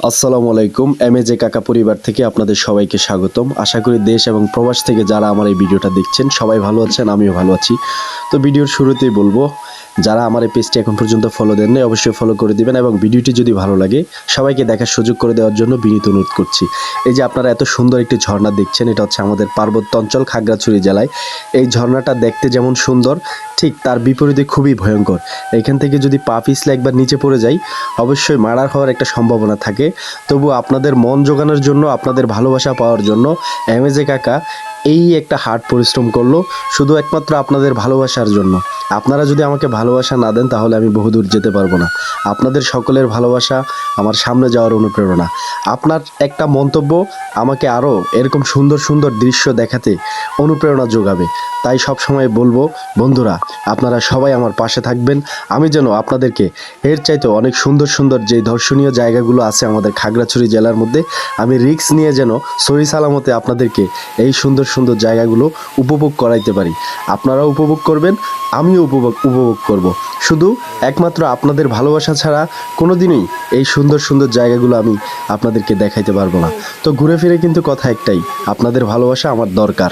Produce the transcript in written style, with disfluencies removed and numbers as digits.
আসসালামু আলাইকুম। এমএজে কাকা পরিবার থেকে আপনাদের সবাইকে স্বাগতম। আশা করি দেশ এবং প্রবাস থেকে যারা আমার এই ভিডিওটা দেখছেন সবাই ভালো আছেন, আমিও ভালো আছি। তো ভিডিওর শুরুতেই বলবো, যারা আমার এই পেজটি এখন পর্যন্ত ফলো দেননি অবশ্যই ফলো করে দিবেন এবং ভিডিওটি যদি ভালো লাগে সবাইকে দেখার সুযোগ করে দেওয়ার জন্য বিনীত অনুরোধ করছি। এই যে আপনারা এত সুন্দর একটি ঝর্ণা দেখছেন, এটা হচ্ছে আমাদের পার্বত্য অঞ্চল খাগড়াছড়ি জেলায়। এই ঝর্ণাটা দেখতে যেমন সুন্দর, ঠিক তার বিপরীতে খুবই ভয়ঙ্কর। এখান থেকে যদি পা পিছলে একবার নিচে পড়ে যাই অবশ্যই মারা হওয়ার একটা সম্ভাবনা থাকে। তবু আপনাদের মন জোগানোর জন্য, আপনাদের ভালোবাসা পাওয়ার জন্য এমএজে কাকা এই একটা হার্ড পরিশ্রম করলো, শুধু একমাত্র আপনাদের ভালোবাসার জন্য। আপনারা যদি আমাকে ভালোবাসা না দেন তাহলে আমি বহুদূর যেতে পারবো না। আপনাদের সকলের ভালোবাসা আমার সামনে যাওয়ার অনুপ্রেরণা। আপনার একটা মন্তব্য আমাকে আরও এরকম সুন্দর সুন্দর দৃশ্য দেখাতে অনুপ্রেরণা যোগাবে। তাই সব সময় বলবো, বন্ধুরা আপনারা সবাই আমার পাশে থাকবেন। আমি যেন আপনাদেরকে এর চাইতে অনেক সুন্দর সুন্দর যে দর্শনীয় জায়গাগুলো আছে আমাদের খাগড়াছড়ি জেলার মধ্যে, আমি রিস্ক নিয়ে যেন সহি সালামতে আপনাদেরকে এই সুন্দর সুন্দর জায়গাগুলো উপভোগ করাইতে পারি। আপনারাও উপভোগ করবেন, আমিও উপভোগ করব। শুধু একমাত্র আপনাদের ভালোবাসা ছাড়া কোনোদিনই এই সুন্দর সুন্দর জায়গাগুলো আমি আপনাদেরকে দেখাইতে পারবো না। তো ঘুরে ফিরে কিন্তু কথা একটাই, আপনাদের ভালোবাসা আমার দরকার।